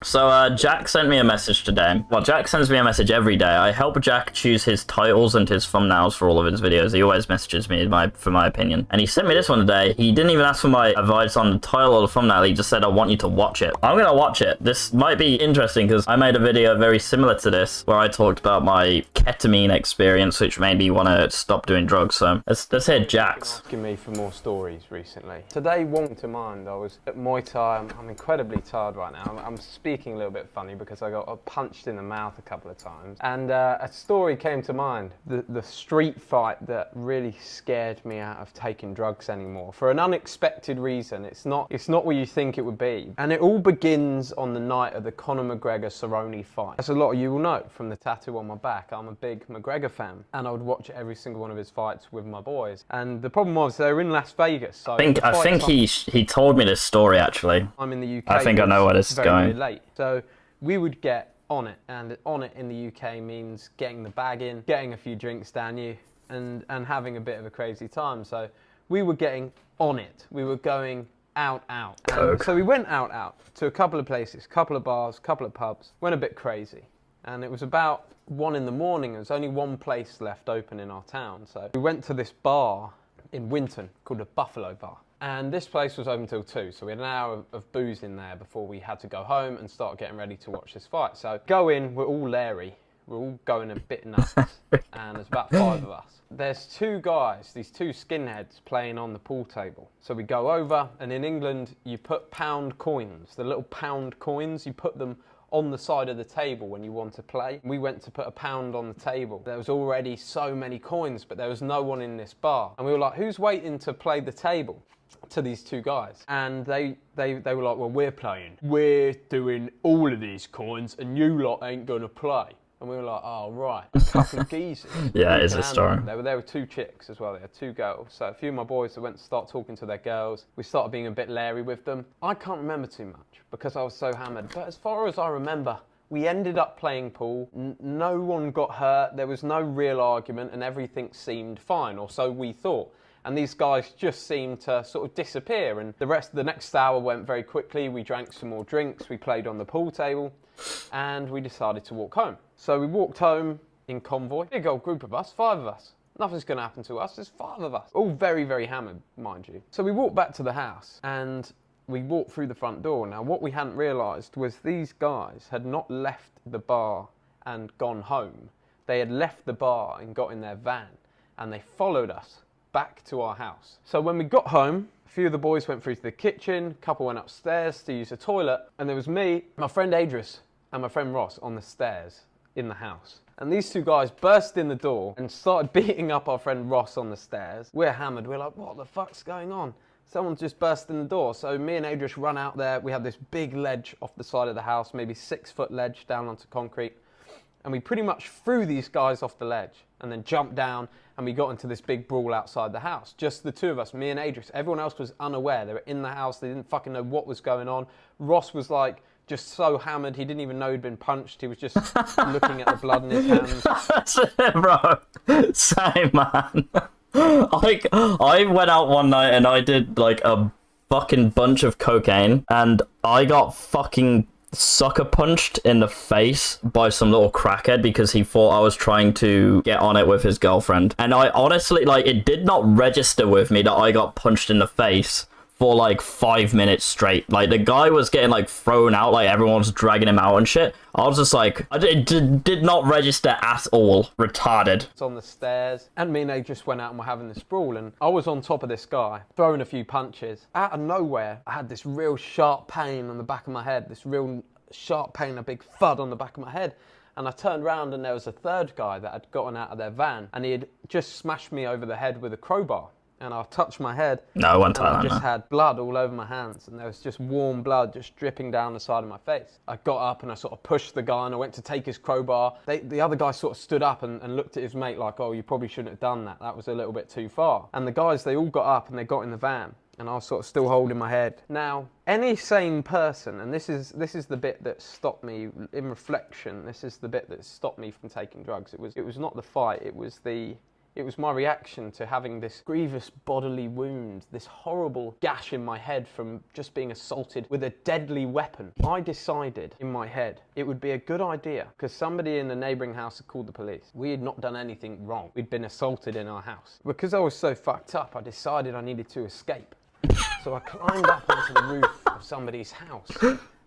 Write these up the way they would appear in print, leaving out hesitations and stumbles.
So Jack sent me a message today. Well, Jack sends me a message every day. I help Jack choose his titles and his thumbnails for all of his videos. He always messages me for my opinion. And he sent me this one today. He didn't even ask for my advice on the title or the thumbnail. He just said, I want you to watch it. I'm gonna watch it. This might be interesting because I made a video very similar to this where I talked about my ketamine experience, which made me want to stop doing drugs. So let's hear Jack's. Asking me for more stories recently. Today, one to mind, I was at Muay Thai. I'm incredibly tired right now. I'm speaking a little bit funny because I got punched in the mouth a couple of times. And a story came to mind. The street fight that really scared me out of taking drugs anymore. For an unexpected reason. It's not what you think it would be. And it all begins on the night of the Conor McGregor-Cerrone fight. As a lot of you will know from the tattoo on my back, I'm a big McGregor fan. And I would watch every single one of his fights with my boys. And the problem was they were in Las Vegas. So I think he told me this story actually. I'm in the UK. I think I know where this is going. Very late. So we would get on it, and on it in the UK means getting the bag in, getting a few drinks down you, and having a bit of a crazy time. So we were getting on it. We were going out. So we went out to a couple of places, couple of bars, couple of pubs, went a bit crazy. And it was about 1 in the morning. There was only one place left open in our town. So we went to this bar in Winton called the Buffalo Bar. And this place was open till 2, so we had an hour of booze in there before we had to go home and start getting ready to watch this fight. So go in, we're all leery, we're all going a bit nuts, and there's about 5 of us. There's 2 guys, these 2 skinheads playing on the pool table. So we go over, and in England, you put pound coins, the little pound coins, you put them on the side of the table when you want to play. We went to put a pound on the table. There was already so many coins, but there was no one in this bar. And we were like, who's waiting to play the table? To these 2 guys. And they were like, well, we're playing. We're doing all of these coins and you lot ain't gonna play. And we were like, oh, right. A couple of geezers. Yeah, it is a story. There were 2 chicks as well. They had 2 girls. So a few of my boys went to start talking to their girls. We started being a bit leery with them. I can't remember too much because I was so hammered. But as far as I remember, we ended up playing pool. No one got hurt. There was no real argument and everything seemed fine, or so we thought. And these guys just seemed to sort of disappear. And the next hour went very quickly. We drank some more drinks. We played on the pool table and we decided to walk home. So we walked home in convoy. Big old group of us, 5 of us. Nothing's going to happen to us. There's 5 of us. All very, very hammered, mind you. So we walked back to the house and we walked through the front door. Now, what we hadn't realised was these guys had not left the bar and gone home. They had left the bar and got in their van and they followed us back to our house. So when we got home, a few of the boys went through to the kitchen, a couple went upstairs to use the toilet, and there was me, my friend Adonis, and my friend Ross on the stairs in the house. And these 2 guys burst in the door and started beating up our friend Ross on the stairs. We're hammered, we're like, what the fuck's going on? Someone's just burst in the door. So me and Adonis run out there. We have this big ledge off the side of the house, maybe 6-foot ledge down onto concrete. And we pretty much threw these guys off the ledge and then jumped down and we got into this big brawl outside the house. Just the 2 of us, me and Adonis. Everyone else was unaware. They were in the house. They didn't fucking know what was going on. Ross was like just so hammered. He didn't even know he'd been punched. He was just looking at the blood in his hands. That's it, bro. Same, man. I went out one night and I did like a fucking bunch of cocaine and I got fucking sucker punched in the face by some little crackhead because he thought I was trying to get on it with his girlfriend. And I honestly, like, it did not register with me that I got punched in the face for like 5 minutes straight. Like, the guy was getting like thrown out, like everyone was dragging him out and shit. I was just like, it did not register at all. Retarded. It's on the stairs, and me and they just went out and were having this brawl, and I was on top of this guy, throwing a few punches. Out of nowhere, I had this real sharp pain on the back of my head, this real sharp pain, a big thud on the back of my head. And I turned around and there was a 3rd guy that had gotten out of their van, and he had just smashed me over the head with a crowbar. And I touched my head. No, one time. I just had blood all over my hands, and there was just warm blood just dripping down the side of my face. I got up and I sort of pushed the guy, and I went to take his crowbar. The other guy sort of stood up and looked at his mate like, oh, you probably shouldn't have done that. That was a little bit too far. And the guys, they all got up and they got in the van, and I was sort of still holding my head. Now, any sane person, and this is the bit that stopped me in reflection. This is the bit that stopped me from taking drugs. It was not the fight. It was the It was my reaction to having this grievous bodily wound, this horrible gash in my head from just being assaulted with a deadly weapon. I decided in my head it would be a good idea, because somebody in the neighbouring house had called the police. We had not done anything wrong. We'd been assaulted in our house. Because I was so fucked up, I decided I needed to escape. So I climbed up onto the roof of somebody's house,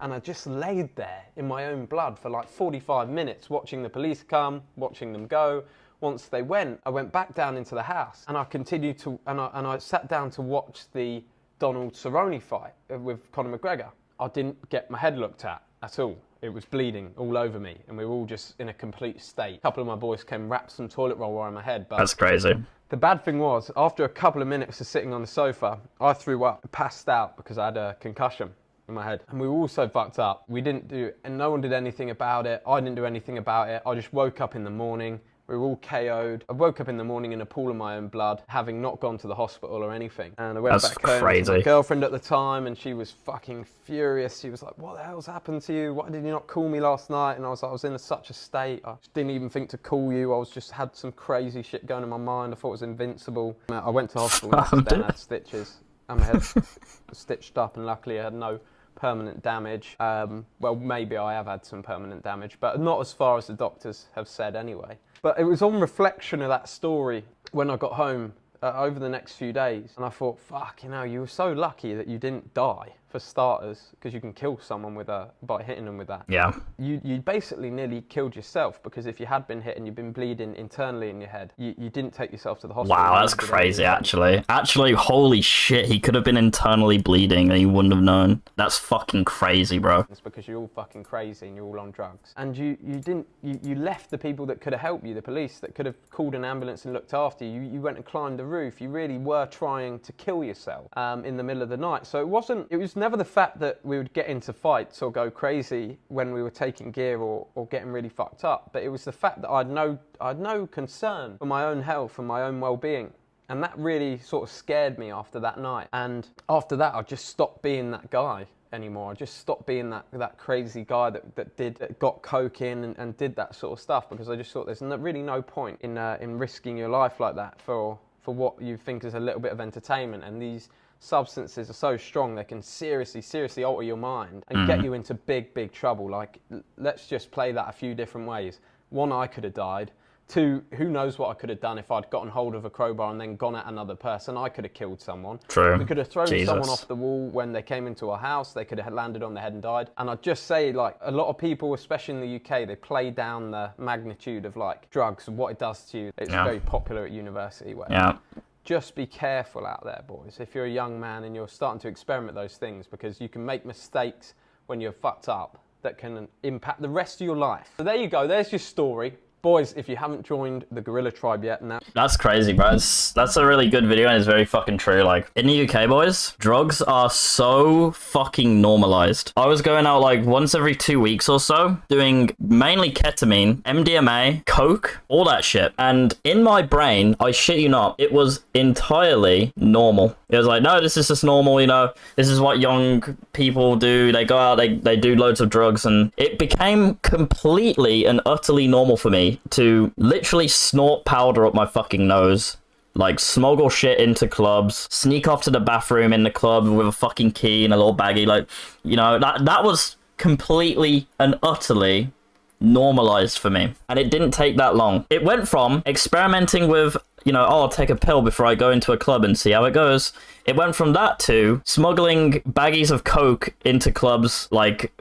and I just laid there in my own blood for like 45 minutes, watching the police come, watching them go. Once they went, I went back down into the house, and I continued to, and I sat down to watch the Donald Cerrone fight with Conor McGregor. I didn't get my head looked at all. It was bleeding all over me, and we were all just in a complete state. A couple of my boys came, wrapped some toilet roll around my head. But That's crazy. the bad thing was, after a couple of minutes of sitting on the sofa, I threw up, passed out because I had a concussion in my head. And we were all so fucked up. And no one did anything about it. I didn't do anything about it. I just woke up in the morning. We were all KO'd. I woke up in the morning in a pool of my own blood, having not gone to the hospital or anything. And I went back home to my girlfriend at the time, and she was fucking furious. She was like, what the hell's happened to you? Why did you not call me last night? And I was like, I was in such a state. I just didn't even think to call you. I was just had some crazy shit going in my mind. I thought it was invincible. I went to hospital the next day and had stitches. And my head was stitched up, and luckily I had no permanent damage. Well, maybe I have had some permanent damage, but not as far as the doctors have said anyway. But it was on reflection of that story when I got home over the next few days, and I thought, fuck, you were so lucky that you didn't die, for starters, because you can kill someone by hitting them with that. Yeah. You basically nearly killed yourself, because if you had been hit and you'd been bleeding internally in your head, you didn't take yourself to the hospital. Wow, that's crazy, actually. Actually, holy shit, he could have been internally bleeding and he wouldn't have known. That's fucking crazy, bro. It's because you're all fucking crazy and you're all on drugs. And you left the people that could have helped you, the police that could have called an ambulance and looked after you. You went and climbed the roof. You really were trying to kill yourself in the middle of the night. So it was never the fact that we would get into fights or go crazy when we were taking gear or getting really fucked up, but it was the fact that I had no concern for my own health and my own well-being. And that really sort of scared me after that night. And after that, I just stopped being that guy anymore. I just stopped being that crazy guy that got coke in and did that sort of stuff, because I just thought there's really no point in risking your life like that for what you think is a little bit of entertainment. And these substances are so strong, they can seriously alter your mind and get you into big trouble. Like, let's just play that a few different ways. One, I could have died. Two, who knows what I could have done if I'd gotten hold of a crowbar and then gone at another person. I could have killed someone. True. We could have thrown someone off the wall when they came into our house. They could have landed on their head and died. And I'd just say, like, a lot of people, especially in the UK, they play down the magnitude of, like, drugs and what it does to you. It's very popular at university. Just be careful out there, boys. If you're a young man and you're starting to experiment those things, because you can make mistakes when you're fucked up that can impact the rest of your life. So there you go. There's your story. Boys, if you haven't joined the Gorilla Tribe yet, now... That's crazy, bro. That's a really good video, and it's very fucking true. Like, in the UK, boys, drugs are so fucking normalized. I was going out, like, once every 2 weeks or so, doing mainly ketamine, MDMA, coke, all that shit. And in my brain, I shit you not, it was entirely normal. It was like, no, this is just normal, this is what young people do. They go out, they do loads of drugs, and it became completely and utterly normal for me to literally snort powder up my fucking nose, like smuggle shit into clubs, sneak off to the bathroom in the club with a fucking key and a little baggie, like, that was completely and utterly normalized for me. And it didn't take that long. It went from experimenting with, I'll take a pill before I go into a club and see how it goes. It went from that to smuggling baggies of coke into clubs, like,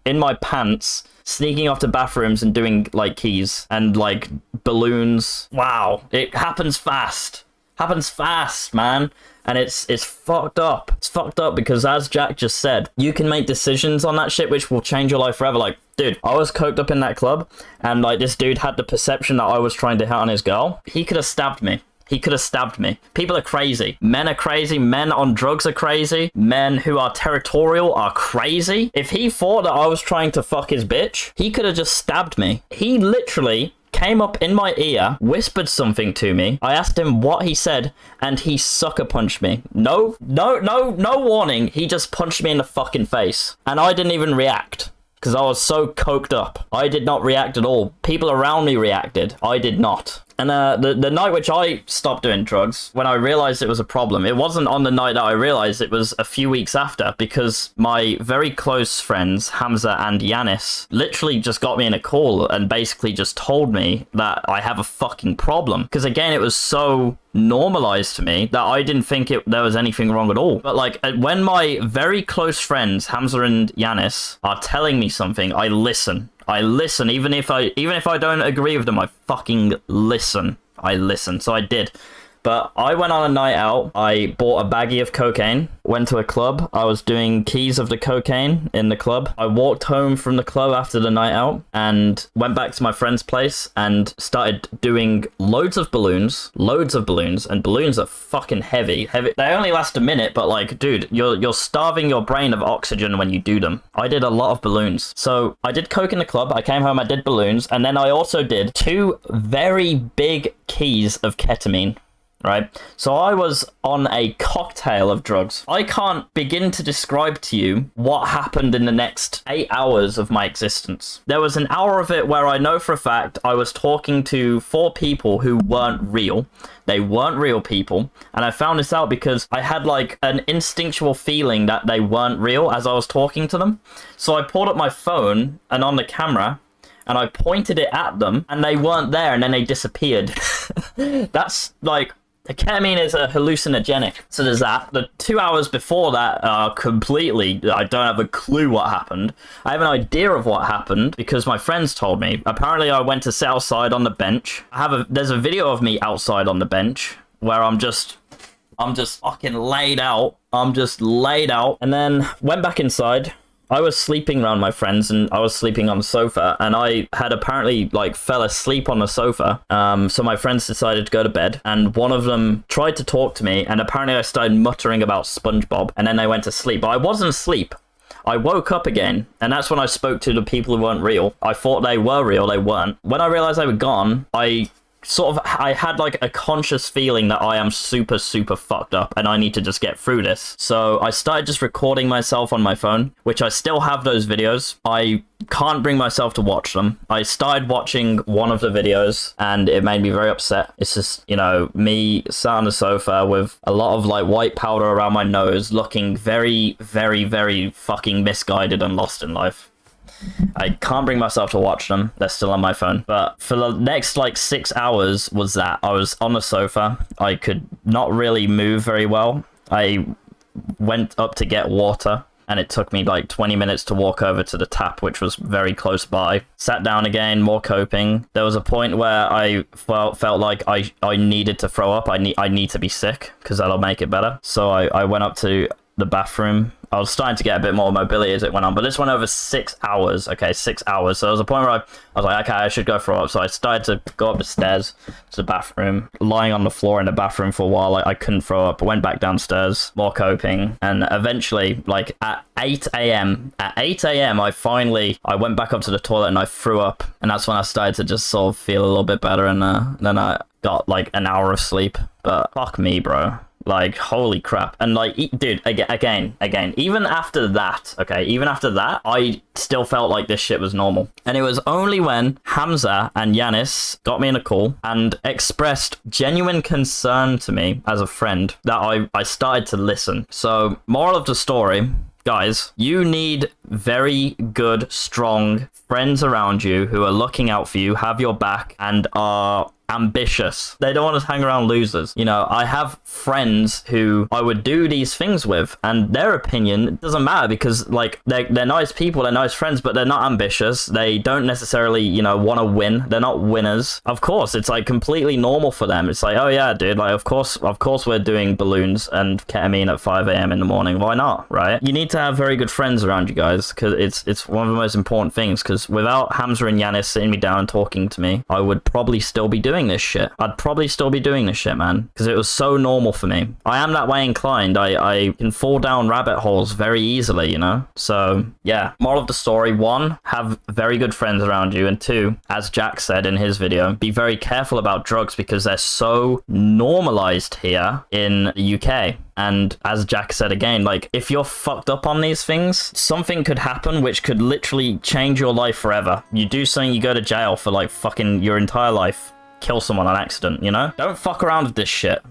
in my pants, sneaking off to bathrooms and doing, like, keys and, like, balloons. Wow. It happens fast. Happens fast, man. And it's fucked up. It's fucked up because, as Jack just said, you can make decisions on that shit which will change your life forever. Like, dude, I was coked up in that club, and, like, this dude had the perception that I was trying to hit on his girl. He could have stabbed me. He could have stabbed me. People are crazy. Men are crazy. Men on drugs are crazy. Men who are territorial are crazy. If he thought that I was trying to fuck his bitch, he could have just stabbed me. He literally came up in my ear, whispered something to me. I asked him what he said, and he sucker punched me. No warning. He just punched me in the fucking face. And I didn't even react, because I was so coked up. I did not react at all. People around me reacted. I did not. And the night which I stopped doing drugs, when I realized it was a problem, it wasn't on the night that I realized, it was a few weeks after, because my very close friends, Hamza and Yanis, literally just got me in a call and basically just told me that I have a fucking problem. Because again, it was so normalized to me that I didn't think there was anything wrong at all. But like, when my very close friends, Hamza and Yanis, are telling me something, I listen. I listen, even if I don't agree with them, I fucking listen. I listen. So I did. But I went on a night out. I bought a baggie of cocaine, went to a club. I was doing keys of the cocaine in the club. I walked home from the club after the night out and went back to my friend's place and started doing loads of balloons, and balloons are fucking heavy. They only last a minute, but like, dude, you're starving your brain of oxygen when you do them. I did a lot of balloons. So I did coke in the club. I came home, I did balloons, and then I also did 2 very big keys of ketamine. Right, so I was on a cocktail of drugs. I can't begin to describe to you what happened in the next 8 hours of my existence. There was an hour of it where I know for a fact I was talking to 4 people who weren't real. They weren't real people, and I found this out because I had like an instinctual feeling that they weren't real as I was talking to them. So I pulled up my phone and on the camera, and I pointed it at them, and they weren't there, and then they disappeared. That's like... Ketamine is a hallucinogenic, so there's that. The 2 hours before that are completely... I don't have a clue what happened. I have an idea of what happened because my friends told me. Apparently, I went to sit outside on the bench. There's a video of me outside on the bench where I'm just fucking laid out. I'm just laid out, and then went back inside. I was sleeping around my friends, and I was sleeping on the sofa, and I had apparently like fell asleep on the sofa. So my friends decided to go to bed, and one of them tried to talk to me, and apparently I started muttering about SpongeBob, and then they went to sleep. But I wasn't asleep. I woke up again, and that's when I spoke to the people who weren't real. I thought they were real, they weren't. When I realized they were gone, I had like a conscious feeling that I am super fucked up and I need to just get through this. So I started just recording myself on my phone, which I still have those videos. I can't bring myself to watch them. I started watching one of the videos and it made me very upset. It's just, you know, me sat on the sofa with a lot of like white powder around my nose, looking very fucking misguided and lost in life. I can't bring myself to watch them. They're still on my phone. But for the next like 6 hours was that I was on the sofa. I could not really move very well. I went up to get water, and it took me like 20 minutes to walk over to the tap, which was very close by. Sat down again, more coping. There was a point where I felt like I needed to throw up. I need to be sick because that'll make it better. So I went up to the bathroom. I was starting to get a bit more mobility as it went on, but this went over 6 hours. Okay, 6 hours. So there was a point where I was like, okay, I should go throw up. So I started to go up the stairs to the bathroom, lying on the floor in the bathroom for a while. I couldn't throw up. I went back downstairs, more coping, and eventually, like at 8 a.m., I went back up to the toilet and I threw up, and that's when I started to just sort of feel a little bit better, and then I got like an hour of sleep. But fuck me, bro. Like, holy crap. And like, dude, again, even after that, I still felt like this shit was normal. And it was only when Hamza and Yanis got me in a call and expressed genuine concern to me as a friend that I started to listen. So, moral of the story, guys, you need very good, strong friends around you who are looking out for you, have your back, and are ambitious. They don't want to hang around losers. You know, I have friends who I would do these things with, and their opinion doesn't matter because, like, they're nice people, they're nice friends, but they're not ambitious. They don't necessarily, you know, want to win. They're not winners. Of course, it's like completely normal for them. It's like, oh yeah, dude, like, of course we're doing balloons and ketamine at 5 a.m. in the morning. Why not, right? You need to have very good friends around you guys, because it's one of the most important things, because without Hamza and Yanis sitting me down and talking to me, I would probably still be doing this shit. I'd probably still be doing this shit, man, because it was so normal for me. I am that way inclined. I can fall down rabbit holes very easily, you know? So, yeah. Moral of the story, 1, have very good friends around you, and 2, as Jack said in his video, be very careful about drugs because they're so normalized here in the UK. And as Jack said again, like, if you're fucked up on these things, something could happen which could literally change your life forever. You do something, you go to jail for like fucking your entire life. kill someone on accident, you know? Don't fuck around with this shit.